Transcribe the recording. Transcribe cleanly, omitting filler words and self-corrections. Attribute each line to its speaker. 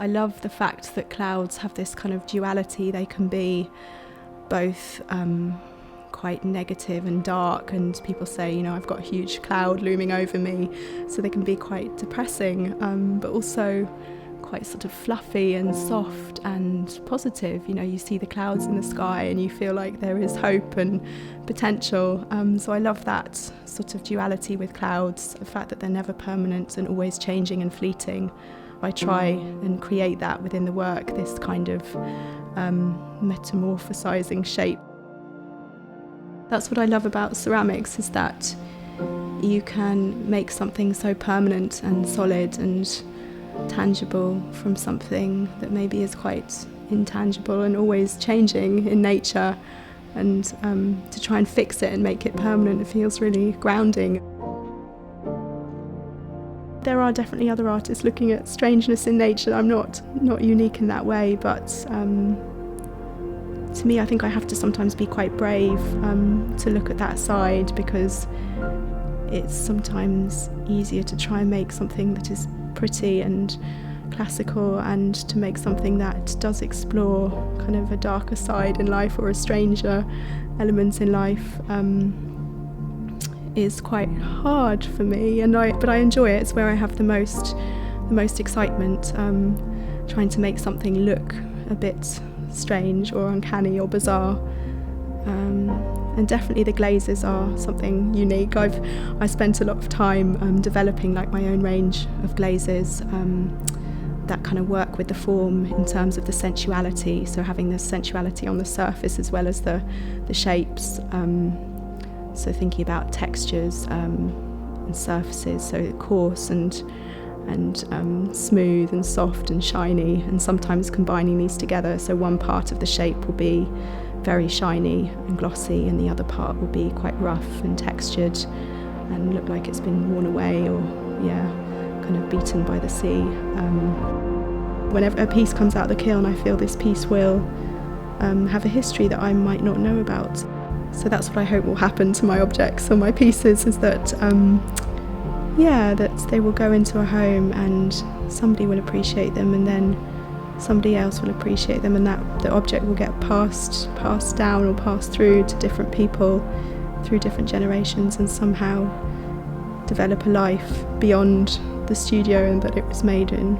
Speaker 1: I love the fact that clouds have this kind of duality. They can be both quite negative and dark, and people say, you know, I've got a huge cloud looming over me, so they can be quite depressing, but also quite sort of fluffy and soft and positive. You know, you see the clouds in the sky and you feel like there is hope and potential. So I love that sort of duality with clouds, the fact that they're never permanent and always changing and fleeting. I try and create that within the work, this kind of metamorphosizing shape. That's what I love about ceramics, is that you can make something so permanent and solid and tangible from something that maybe is quite intangible and always changing in nature, and to try and fix it and make it permanent, it feels really grounding. There are definitely other artists looking at strangeness in nature. I'm not unique in that way, but to me, I think I have to sometimes be quite brave to look at that side, because it's sometimes easier to try and make something that is pretty and classical, and to make something that does explore kind of a darker side in life or a stranger element in life is quite hard for me, but I enjoy it. It's where I have the most excitement, trying to make something look a bit strange or uncanny or bizarre. And definitely the glazes are something unique. I spent a lot of time developing like my own range of glazes that kind of work with the form in terms of the sensuality, so having the sensuality on the surface as well as the shapes. So thinking about textures and surfaces, so coarse and smooth and soft and shiny, and sometimes combining these together. So one part of the shape will be very shiny and glossy, and the other part will be quite rough and textured and look like it's been worn away or kind of beaten by the sea. Whenever a piece comes out of the kiln, I feel this piece will have a history that I might not know about. So that's what I hope will happen to my objects or my pieces, is that that they will go into a home and somebody will appreciate them, and then somebody else will appreciate them, and that the object will get passed down or passed through to different people through different generations, and somehow develop a life beyond the studio and that it was made in.